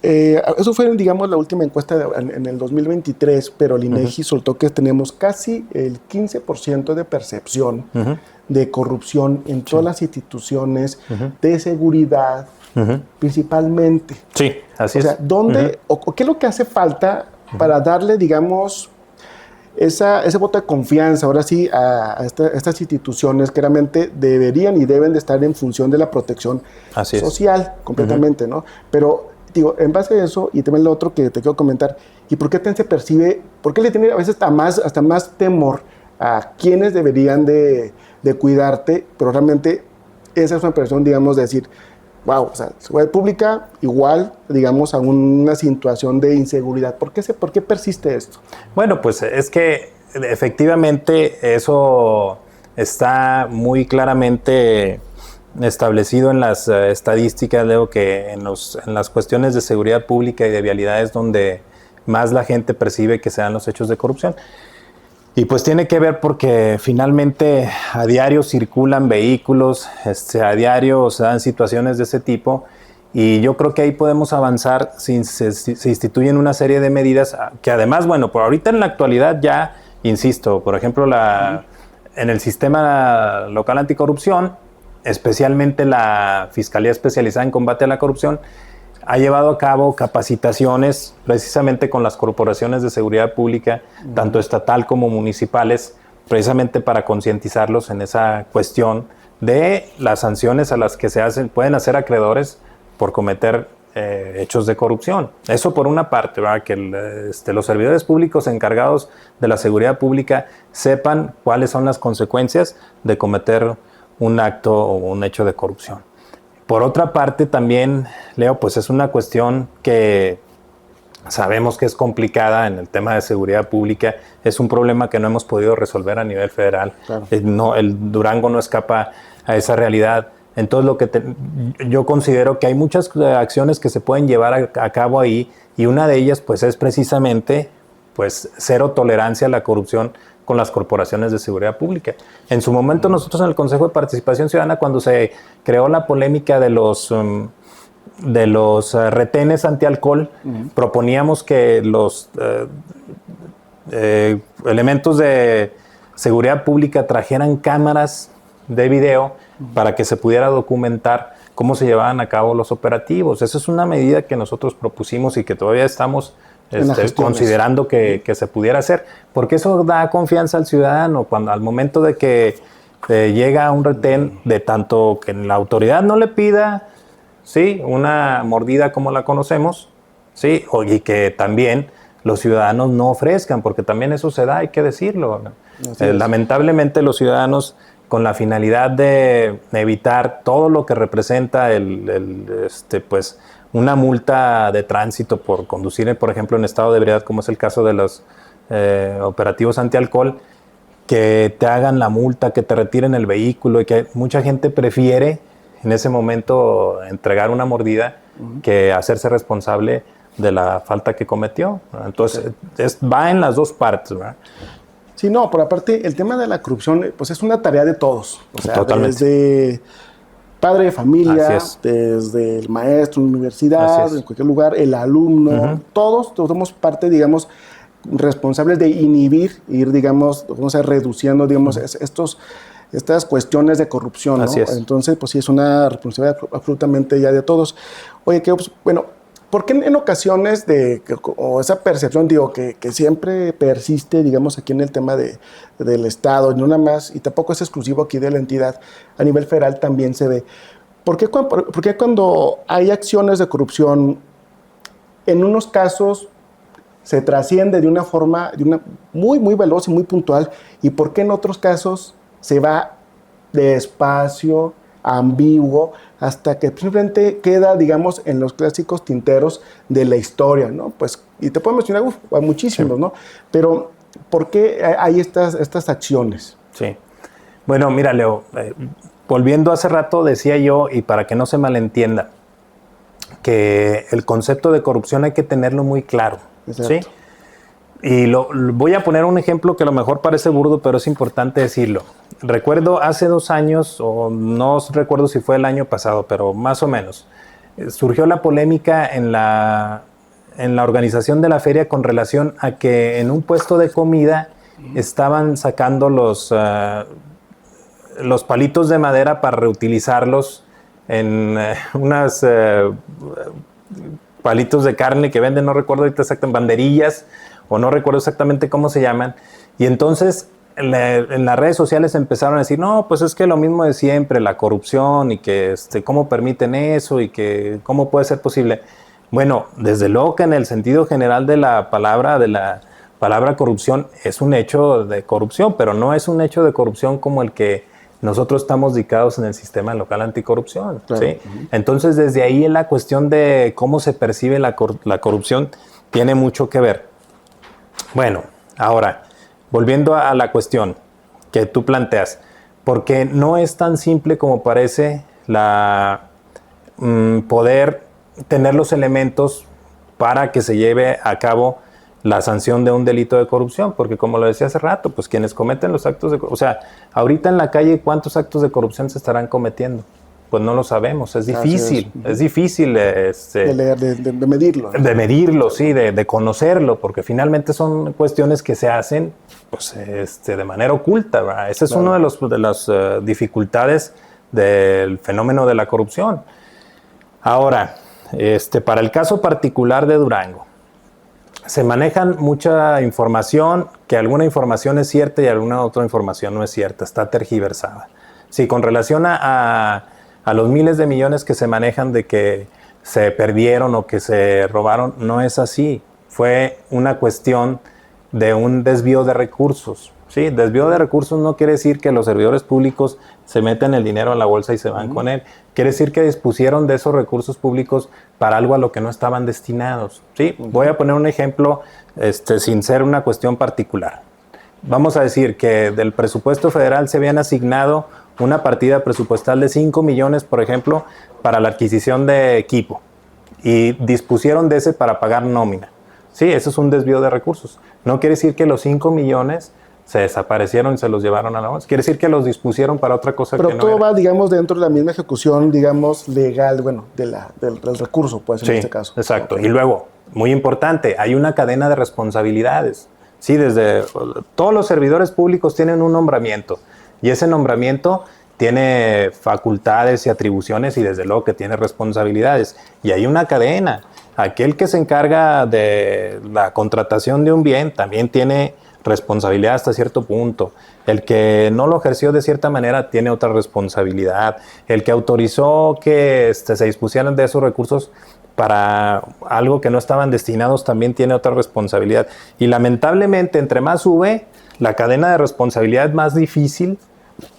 Eso fue, digamos, la última encuesta en el 2023, pero el INEGI soltó que tenemos casi el 15% de percepción de corrupción en todas las instituciones de seguridad, principalmente. Sí, así es. O sea, ¿dónde o qué es lo que hace falta para darle, digamos, ese voto de confianza, ahora sí, a estas instituciones que realmente deberían y deben de estar en función de la protección social, completamente, ¿no? Pero, digo, en base a eso, y también lo otro que te quiero comentar, ¿y por qué se percibe, por qué le tiene a veces hasta más temor a quienes deberían de cuidarte, pero realmente esa es una impresión, digamos, de decir, wow, o sea, seguridad pública igual, digamos, a una situación de inseguridad. ¿Por qué persiste esto? Bueno, pues es que efectivamente eso está muy claramente establecido en las estadísticas. Leo que en las cuestiones de seguridad pública y de vialidad es donde más la gente percibe que se dan los hechos de corrupción. Y pues tiene que ver porque finalmente a diario circulan vehículos, a diario se dan situaciones de ese tipo, y yo creo que ahí podemos avanzar si se instituyen una serie de medidas que además, bueno, por ahorita en la actualidad ya, insisto, por ejemplo, en el sistema local anticorrupción, especialmente la Fiscalía Especializada en Combate a la Corrupción, ha llevado a cabo capacitaciones precisamente con las corporaciones de seguridad pública, tanto estatal como municipales, precisamente para concientizarlos en esa cuestión de las sanciones a las que pueden hacer acreedores por cometer hechos de corrupción. Eso por una parte, ¿verdad? Que los servidores públicos encargados de la seguridad pública sepan cuáles son las consecuencias de cometer un acto o un hecho de corrupción. Por otra parte, también, Leo, pues es una cuestión que sabemos que es complicada en el tema de seguridad pública. Es un problema que no hemos podido resolver a nivel federal. Claro. El Durango no escapa a esa realidad. Entonces, yo considero que hay muchas acciones que se pueden llevar a cabo ahí, y una de ellas pues es precisamente pues cero tolerancia a la corrupción con las corporaciones de seguridad pública. En su momento nosotros en el Consejo de Participación Ciudadana, cuando se creó la polémica de los retenes antialcohol, proponíamos que los elementos de seguridad pública trajeran cámaras de video para que se pudiera documentar cómo se llevaban a cabo los operativos. Esa es una medida que nosotros propusimos y que todavía estamos considerando que se pudiera hacer, porque eso da confianza al ciudadano cuando al momento de que llega un retén, de tanto que la autoridad no le pida una mordida como la conocemos, y que también los ciudadanos no ofrezcan, porque también eso se da, hay que decirlo. Lamentablemente los ciudadanos con la finalidad de evitar todo lo que representa pues, una multa de tránsito por conducir, por ejemplo, en estado de ebriedad, como es el caso de los operativos antialcohol, que te hagan la multa, que te retiren el vehículo, y que mucha gente prefiere en ese momento entregar una mordida que hacerse responsable de la falta que cometió. Entonces, va en las dos partes, ¿verdad? Sí, no, pero aparte el tema de la corrupción, pues es una tarea de todos. O sea, Totalmente. desde padre de familia, desde el maestro en la universidad, en cualquier lugar, el alumno, todos somos parte, digamos, responsables de inhibir, ir, digamos, vamos a reduciendo, digamos, estas cuestiones de corrupción, ¿no? Así es. Entonces, pues sí, es una responsabilidad absolutamente ya de todos. Oye, que, pues, bueno, ¿por qué en ocasiones o esa percepción, digo, que siempre persiste, digamos, aquí en el tema del Estado, y no nada más, y tampoco es exclusivo aquí de la entidad, a nivel federal también se ve? ¿Por qué cuando hay acciones de corrupción, en unos casos se trasciende de una forma muy, muy veloz y muy puntual, y por qué en otros casos se va despacio, ambiguo, hasta que simplemente queda, digamos, en los clásicos tinteros de la historia, ¿no? Pues, y te puedo mencionar muchísimos, ¿no? Pero, ¿por qué hay estas acciones? Sí. Bueno, mira, Leo, volviendo hace rato, decía yo, y para que no se malentienda, que el concepto de corrupción hay que tenerlo muy claro. Exacto. ¿Sí? Y voy a poner un ejemplo que a lo mejor parece burdo, pero es importante decirlo. Recuerdo hace 2 años, o no recuerdo si fue el año pasado, pero más o menos, surgió la polémica en la organización de la feria con relación a que en un puesto de comida estaban sacando los palitos de madera para reutilizarlos en unas palitos de carne que venden, no recuerdo ahorita exactamente, banderillas, o no recuerdo exactamente cómo se llaman, y entonces en las redes sociales empezaron a decir, no, pues es que lo mismo de siempre, la corrupción, y que cómo permiten eso, y que cómo puede ser posible. Bueno, desde luego que en el sentido general de la palabra corrupción, es un hecho de corrupción, pero no es un hecho de corrupción como el que nosotros estamos dedicados en el sistema local anticorrupción. Claro. ¿Sí? Entonces, desde ahí la cuestión de cómo se percibe la corrupción tiene mucho que ver. Bueno, ahora, volviendo a la cuestión que tú planteas, porque no es tan simple como parece poder tener los elementos para que se lleve a cabo la sanción de un delito de corrupción, porque como lo decía hace rato, pues quienes cometen los actos de corrupción, o sea, ahorita en la calle, ¿cuántos actos de corrupción se estarán cometiendo? Pues no lo sabemos, es difícil, es difícil de medirlo. ¿No? De medirlo, sí, de conocerlo, porque finalmente son cuestiones que se hacen pues, de manera oculta, ¿verdad? Ese es uno de las dificultades del fenómeno de la corrupción. Ahora, para el caso particular de Durango, se manejan mucha información, que alguna información es cierta y alguna otra información no es cierta, está tergiversada. Sí, con relación a los miles de millones que se manejan de que se perdieron o que se robaron, no es así. Fue una cuestión de un desvío de recursos. Sí, desvío de recursos no quiere decir que los servidores públicos se meten el dinero a la bolsa y se van con él. Quiere decir que dispusieron de esos recursos públicos para algo a lo que no estaban destinados. ¿Sí? Voy a poner un ejemplo sin ser una cuestión particular. Vamos a decir que del presupuesto federal se habían asignado una partida presupuestal de 5 millones, por ejemplo, para la adquisición de equipo, y dispusieron de ese para pagar nómina. Sí, eso es un desvío de recursos. No quiere decir que los 5 millones se desaparecieron y se los llevaron a la bolsa. Quiere decir que los dispusieron para otra cosa. Pero que no todo era. Va, digamos, dentro de la misma ejecución, digamos, legal, bueno, del recurso, pues, en este caso. Exacto. Okay. Y luego, muy importante, hay una cadena de responsabilidades. Sí, desde todos los servidores públicos tienen un nombramiento, y ese nombramiento tiene facultades y atribuciones, y desde luego que tiene responsabilidades. Y hay una cadena. Aquel que se encarga de la contratación de un bien también tiene responsabilidad hasta cierto punto. El que no lo ejerció de cierta manera tiene otra responsabilidad. El que autorizó que se dispusieran de esos recursos para algo que no estaban destinados también tiene otra responsabilidad. Y lamentablemente, entre más sube, la cadena de responsabilidad es más difícil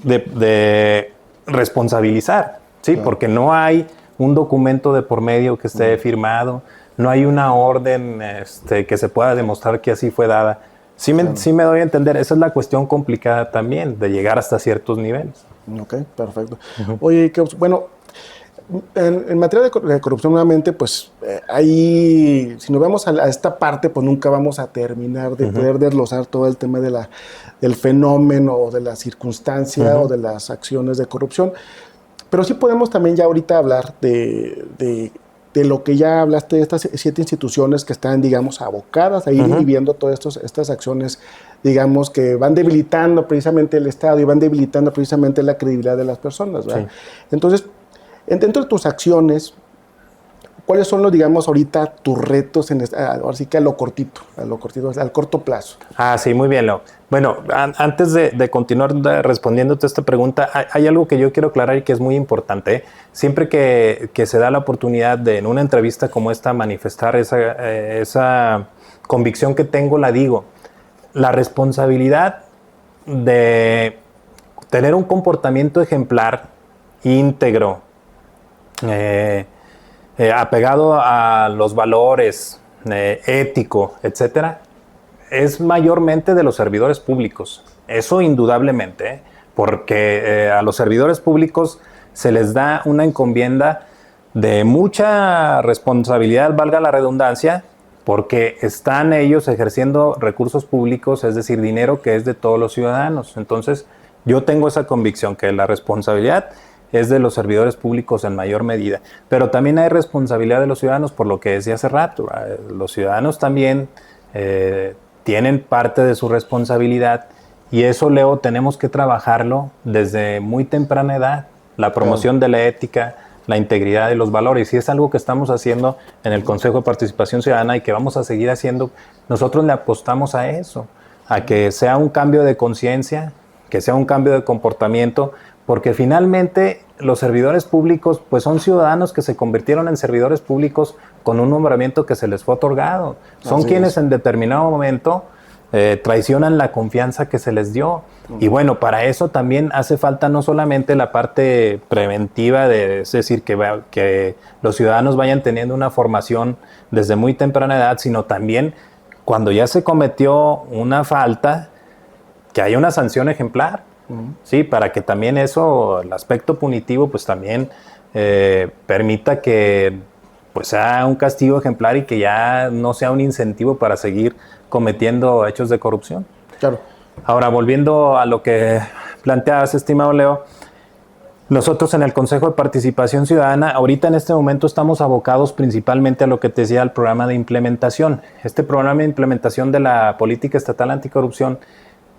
de responsabilizar, ¿sí? Claro. Porque no hay un documento de por medio que esté firmado, no hay una orden que se pueda demostrar que así fue dada. Sí me doy a entender, esa es la cuestión complicada también, de llegar hasta ciertos niveles. Ok, perfecto. Oye, bueno, en materia de corrupción nuevamente, pues ahí, si nos vamos a esta parte, pues nunca vamos a terminar de poder desglosar todo el tema del fenómeno o de la circunstancia o de las acciones de corrupción. Pero sí podemos también ya ahorita hablar de lo que ya hablaste de estas 7 instituciones que están, digamos, abocadas a ir viviendo todas estas acciones, digamos, que van debilitando precisamente el Estado y van debilitando precisamente la credibilidad de las personas, ¿verdad? Sí. Entonces, dentro de tus acciones, ¿cuáles son los, digamos, ahorita tus retos, ahora sí que a lo cortito, al corto plazo? Ah, sí, muy bien, Leo. Bueno, antes de continuar respondiéndote a esta pregunta, hay algo que yo quiero aclarar y que es muy importante. Siempre que se da la oportunidad de, en una entrevista como esta, manifestar esa convicción que tengo, la digo. La responsabilidad de tener un comportamiento ejemplar, íntegro, apegado a los valores, ético, etcétera, es mayormente de los servidores públicos. Eso indudablemente, porque a los servidores públicos se les da una encomienda de mucha responsabilidad, valga la redundancia, porque están ellos ejerciendo recursos públicos, es decir, dinero que es de todos los ciudadanos. Entonces, yo tengo esa convicción que la responsabilidad es de los servidores públicos en mayor medida. Pero también hay responsabilidad de los ciudadanos, por lo que decía hace rato. Los ciudadanos también tienen parte de su responsabilidad y eso, Leo, tenemos que trabajarlo desde muy temprana edad. La promoción de la ética, la integridad y los valores. Y es algo que estamos haciendo en el Consejo de Participación Ciudadana y que vamos a seguir haciendo. Nosotros le apostamos a eso, a que sea un cambio de conciencia, que sea un cambio de comportamiento, porque finalmente los servidores públicos pues son ciudadanos que se convirtieron en servidores públicos con un nombramiento que se les fue otorgado. Son quienes en determinado momento traicionan la confianza que se les dio. Y bueno, para eso también hace falta no solamente la parte preventiva, es decir, que los ciudadanos vayan teniendo una formación desde muy temprana edad, sino también cuando ya se cometió una falta, que haya una sanción ejemplar. Sí, para que también eso, el aspecto punitivo, pues también permita que pues sea un castigo ejemplar y que ya no sea un incentivo para seguir cometiendo hechos de corrupción. Claro. Ahora, volviendo a lo que planteabas, estimado Leo, nosotros en el Consejo de Participación Ciudadana, ahorita en este momento estamos abocados principalmente a lo que te decía, el programa de implementación. Este programa de implementación de la política estatal anticorrupción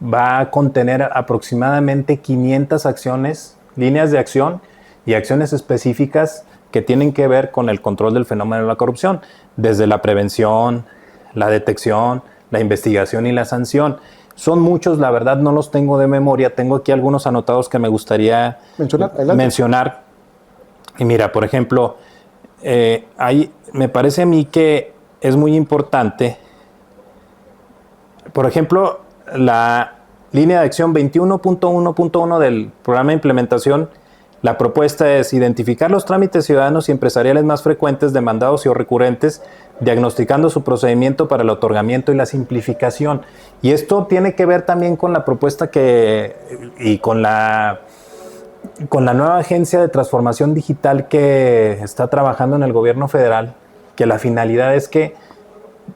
va a contener aproximadamente 500 acciones, líneas de acción y acciones específicas que tienen que ver con el control del fenómeno de la corrupción, desde la prevención, la detección, la investigación y la sanción. Son muchos, la verdad no los tengo de memoria, tengo aquí algunos anotados que me gustaría mencionar. Y mira, por ejemplo, me parece a mí que es muy importante, por ejemplo, la línea de acción 21.1.1 del programa de implementación. La propuesta es identificar los trámites ciudadanos y empresariales más frecuentes, demandados y o recurrentes, diagnosticando su procedimiento para el otorgamiento y la simplificación. Y esto tiene que ver también con la propuesta y con la nueva agencia de transformación digital que está trabajando en el gobierno federal, que la finalidad es que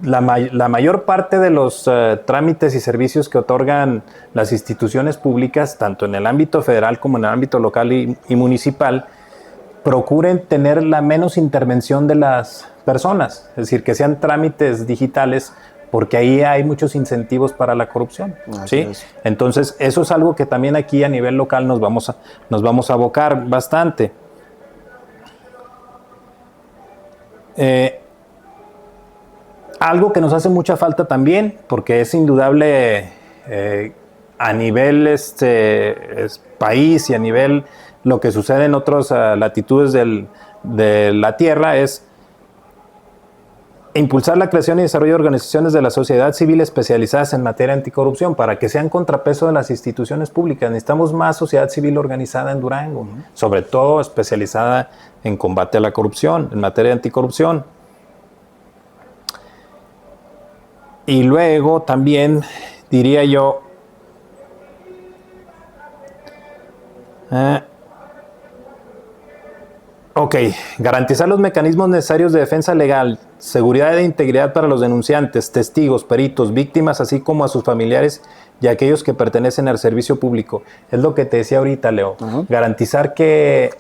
la mayor parte de los trámites y servicios que otorgan las instituciones públicas, tanto en el ámbito federal como en el ámbito local y municipal, procuren tener la menos intervención de las personas, es decir, que sean trámites digitales, porque ahí hay muchos incentivos para la corrupción. ¿Sí? Entonces, eso es algo que también aquí a nivel local nos vamos a abocar bastante. Algo que nos hace mucha falta también, porque es indudable a nivel país y a nivel lo que sucede en otras latitudes de la Tierra, es impulsar la creación y desarrollo de organizaciones de la sociedad civil especializadas en materia anticorrupción para que sean contrapeso de las instituciones públicas. Necesitamos más sociedad civil organizada en Durango, sobre todo especializada en combate a la corrupción, en materia de anticorrupción. Y luego también diría yo, garantizar los mecanismos necesarios de defensa legal, seguridad e integridad para los denunciantes, testigos, peritos, víctimas, así como a sus familiares y a aquellos que pertenecen al servicio público. Es lo que te decía ahorita, Leo. Garantizar que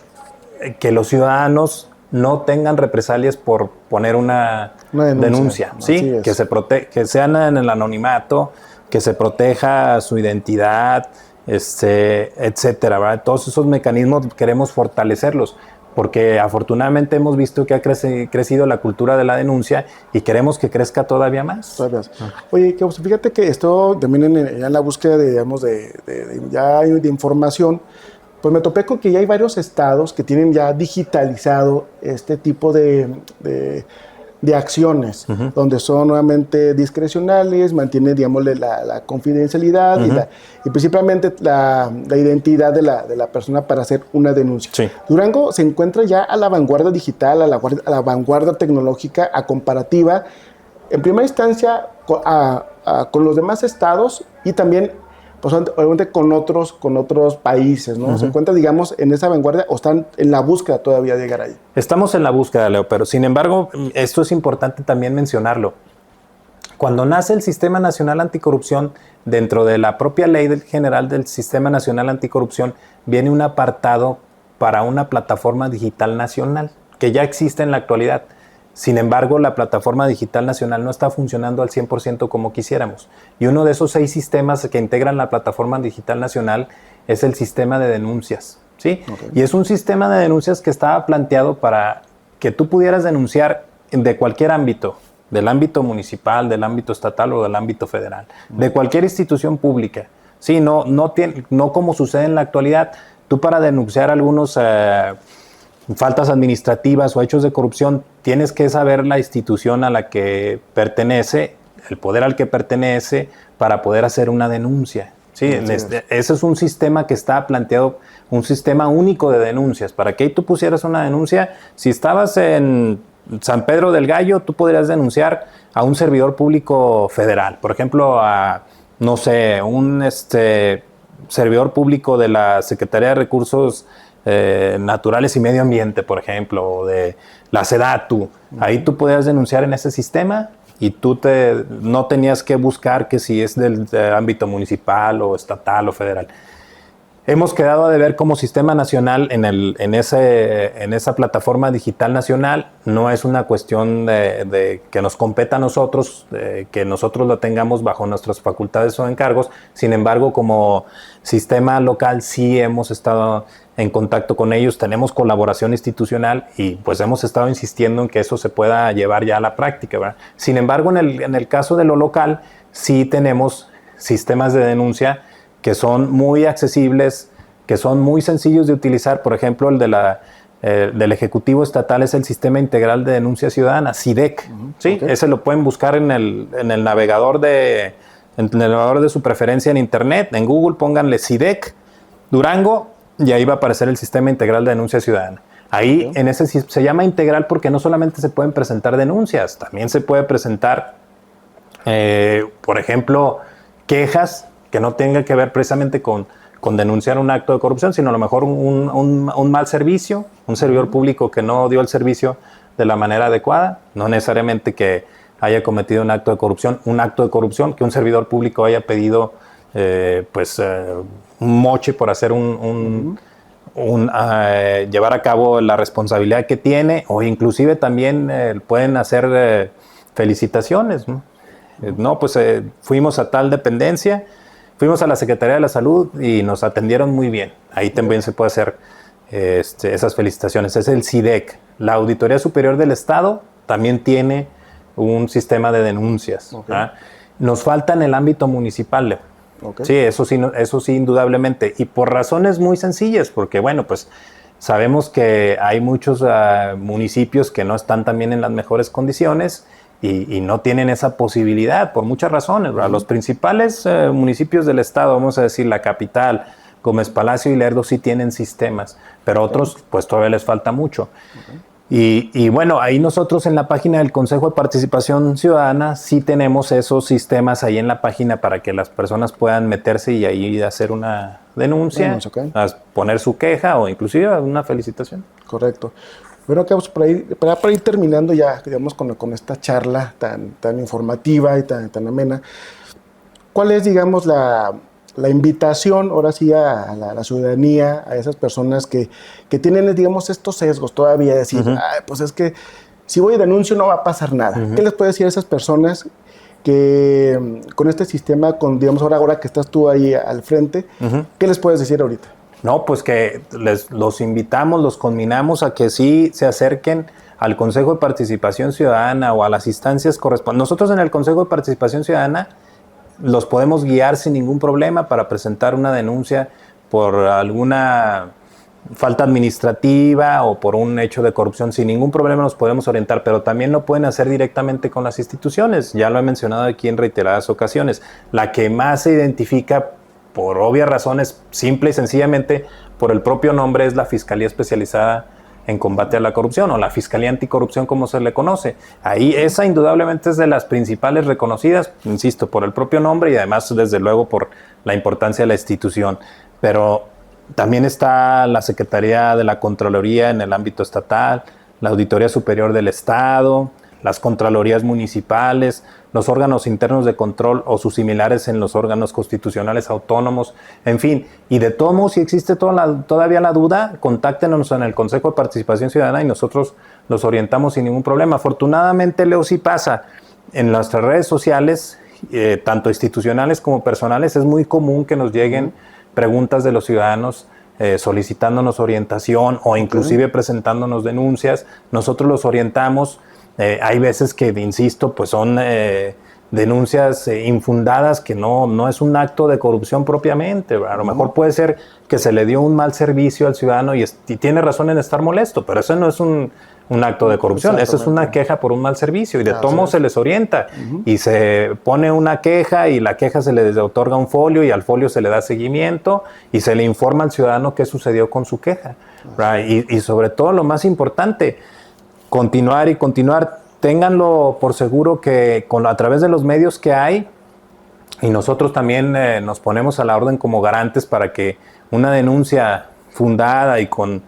los ciudadanos no tengan represalias por poner una denuncia, ¿sí? Que sean en el anonimato, que se proteja su identidad, etcétera, ¿verdad? Todos esos mecanismos queremos fortalecerlos, porque afortunadamente hemos visto que ha crecido la cultura de la denuncia y queremos que crezca todavía más. Oye, fíjate que esto también en la búsqueda de información, pues me topé con que ya hay varios estados que tienen ya digitalizado este tipo de acciones, donde son nuevamente discrecionales, mantienen, digamos, la confidencialidad y principalmente la identidad de la persona para hacer una denuncia. Sí. Durango se encuentra ya a la vanguardia digital, a la vanguardia tecnológica, a comparativa, en primera instancia, con los demás estados y también pues obviamente con otros países, ¿no? ¿Se encuentra, digamos, en esa vanguardia o están en la búsqueda todavía de llegar ahí? Estamos en la búsqueda, Leo, pero sin embargo, esto es importante también mencionarlo. Cuando nace el Sistema Nacional Anticorrupción, dentro de la propia ley general del Sistema Nacional Anticorrupción, viene un apartado para una plataforma digital nacional, que ya existe en la actualidad. Sin embargo, la plataforma digital nacional no está funcionando al 100% como quisiéramos. Y uno de esos 6 sistemas que integran la plataforma digital nacional es el sistema de denuncias, ¿sí? Y es un sistema de denuncias que estaba planteado para que tú pudieras denunciar de cualquier ámbito, del ámbito municipal, del ámbito estatal o del ámbito federal, de cualquier institución pública. Sí, no como sucede en la actualidad. Tú para denunciar algunos faltas administrativas o hechos de corrupción, tienes que saber la institución a la que pertenece, el poder al que pertenece, para poder hacer una denuncia. ¿Sí? Ese es un sistema que está planteado, un sistema único de denuncias. Para que tú pusieras una denuncia, si estabas en San Pedro del Gallo, tú podrías denunciar a un servidor público federal. Por ejemplo, a, no sé, un servidor público de la Secretaría de Recursos Naturales y Medio Ambiente, por ejemplo, o de la SEDATU. Ahí tú podías denunciar en ese sistema y tú no tenías que buscar que si es del ámbito municipal o estatal o federal. Hemos quedado a deber como sistema nacional en esa plataforma digital nacional. No es una cuestión de que nos competa a nosotros, que nosotros lo tengamos bajo nuestras facultades o encargos. Sin embargo, como sistema local sí hemos estado en contacto con ellos, tenemos colaboración institucional y pues hemos estado insistiendo en que eso se pueda llevar ya a la práctica, ¿verdad? Sin embargo, en el caso de lo local, sí tenemos sistemas de denuncia que son muy accesibles, que son muy sencillos de utilizar. Por ejemplo, el del Ejecutivo Estatal es el Sistema Integral de Denuncia Ciudadana, SIDEC. ¿Sí? Ese lo pueden buscar en el navegador de su preferencia en Internet. En Google pónganle SIDEC Durango y ahí va a aparecer el Sistema Integral de Denuncia Ciudadana. Ahí en ese se llama integral porque no solamente se pueden presentar denuncias, también se puede presentar, por ejemplo, quejas que no tenga que ver precisamente con denunciar un acto de corrupción, sino a lo mejor un mal servicio, un servidor público que no dio el servicio de la manera adecuada, no necesariamente que haya cometido un acto de corrupción, que un servidor público haya pedido un moche por hacer llevar a cabo la responsabilidad que tiene, o inclusive también pueden hacer felicitaciones, ¿no? Fuimos a tal dependencia, fuimos a la Secretaría de la Salud y nos atendieron muy bien. Ahí también se puede hacer esas felicitaciones. Es el SIDEC. La Auditoría Superior del Estado también tiene un sistema de denuncias. Nos falta en el ámbito municipal. Sí, eso sí, indudablemente. Y por razones muy sencillas, porque bueno, pues sabemos que hay muchos municipios que no están también en las mejores condiciones y no tienen esa posibilidad por muchas razones. Los principales municipios del estado, vamos a decir la capital, Gómez Palacio y Lerdo, sí tienen sistemas, pero otros pues todavía les falta mucho. Y bueno, ahí nosotros en la página del Consejo de Participación Ciudadana sí tenemos esos sistemas ahí en la página para que las personas puedan meterse y ahí hacer una denuncia, poner su queja o inclusive una felicitación. Correcto. Bueno, que para ir terminando ya, digamos, con esta charla tan informativa y tan amena, ¿cuál es, digamos, la invitación ahora sí a la ciudadanía, a esas personas que tienen, digamos, estos sesgos todavía, de decir, pues es que si voy y denuncio no va a pasar nada? ¿Qué les puedes decir a esas personas que con este sistema, digamos, ahora que estás tú ahí al frente, qué les puedes decir ahorita? No, pues que los invitamos, los conminamos a que sí se acerquen al Consejo de Participación Ciudadana o a las instancias correspondientes. Nosotros en el Consejo de Participación Ciudadana los podemos guiar sin ningún problema para presentar una denuncia por alguna falta administrativa o por un hecho de corrupción. Sin ningún problema nos podemos orientar, pero también lo pueden hacer directamente con las instituciones. Ya lo he mencionado aquí en reiteradas ocasiones. La que más se identifica por obvias razones, simple y sencillamente por el propio nombre, es la Fiscalía Especializada en Combate a la Corrupción o la Fiscalía Anticorrupción, como se le conoce. Ahí esa indudablemente es de las principales reconocidas, insisto, por el propio nombre y además desde luego por la importancia de la institución. Pero también está la Secretaría de la Contraloría en el ámbito estatal, la Auditoría Superior del Estado, las Contralorías municipales, los órganos internos de control o sus similares en los órganos constitucionales autónomos, en fin. Y de todos modos, si existe todavía la duda, contáctenos en el Consejo de Participación Ciudadana y nosotros los orientamos sin ningún problema. Afortunadamente, Leo, sí pasa. En nuestras redes sociales, tanto institucionales como personales, es muy común que nos lleguen preguntas de los ciudadanos solicitándonos orientación o inclusive presentándonos denuncias. Nosotros los orientamos. Hay veces que, insisto, pues son denuncias infundadas, que no es un acto de corrupción propiamente. A lo mejor puede ser que se le dio un mal servicio al ciudadano y tiene razón en estar molesto, pero eso no es un acto de corrupción. Eso es una queja por un mal servicio y de tomo se les orienta y se pone una queja y la queja se le otorga un folio y al folio se le da seguimiento y se le informa al ciudadano qué sucedió con su queja. Y sobre todo, lo más importante, continuar y continuar. Ténganlo por seguro que a través de los medios que hay, y nosotros también nos ponemos a la orden como garantes para que una denuncia fundada y con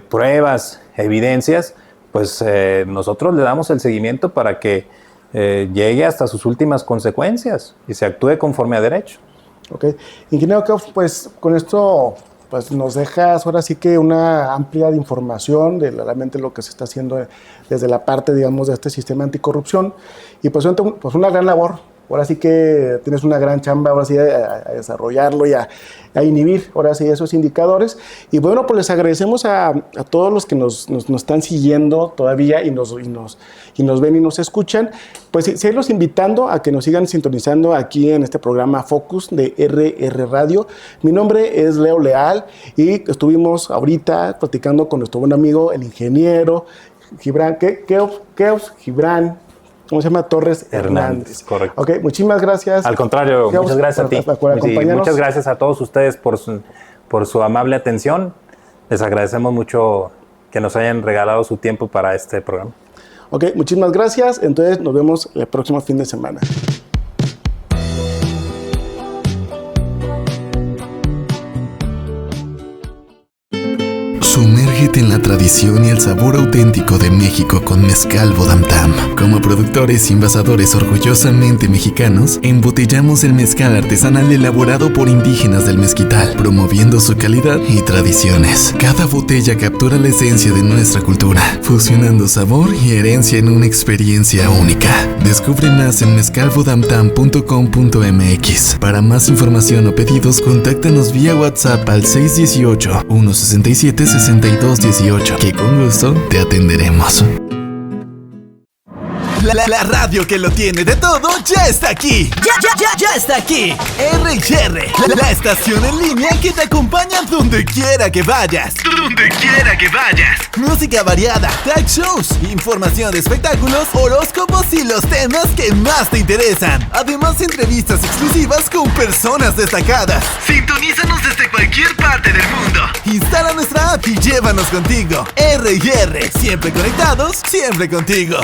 pruebas, evidencias, pues nosotros le damos el seguimiento para que llegue hasta sus últimas consecuencias y se actúe conforme a derecho. Ok. Ingeniero Keops, pues con esto pues nos dejas ahora sí que una amplia de información de realmente lo que se está haciendo desde la parte, digamos, de este sistema anticorrupción. Y pues una gran labor. Ahora sí que tienes una gran chamba, ahora sí a desarrollarlo y a inhibir, ahora sí, esos indicadores. Y bueno, pues les agradecemos a todos los que nos están siguiendo todavía y nos ven y nos escuchan. Pues seguirlos invitando a que nos sigan sintonizando aquí en este programa Focus de RR Radio. Mi nombre es Leo Leal y estuvimos ahorita platicando con nuestro buen amigo, el ingeniero Gibran, Keops Gibran, ¿cómo se llama? Torres Hernández. Correcto. Ok, muchísimas gracias. Al contrario, muchas gracias a ti. Muchas gracias a todos ustedes por su amable atención. Les agradecemos mucho que nos hayan regalado su tiempo para este programa. Ok, muchísimas gracias. Entonces nos vemos el próximo fin de semana. Sumérgete en la tradición y el sabor auténtico de México con Mezcal Vodamtam. Como productores y envasadores orgullosamente mexicanos, embotellamos el mezcal artesanal elaborado por indígenas del Mezquital, promoviendo su calidad y tradiciones. Cada botella captura la esencia de nuestra cultura, fusionando sabor y herencia en una experiencia única. Descubre más en mezcalvodamtam.com.mx. Para más información o pedidos, contáctanos vía WhatsApp al 618-167-6218, que con gusto te atenderemos. La radio que lo tiene de todo ya está aquí. Ya está aquí. R&R, la estación en línea que te acompaña donde quiera que vayas. Música variada, talk shows, información de espectáculos, horóscopos y los temas que más te interesan. Además, entrevistas exclusivas con personas destacadas. Sintonízanos desde cualquier parte del mundo. Instala nuestra app y llévanos contigo. R&R, siempre conectados, siempre contigo.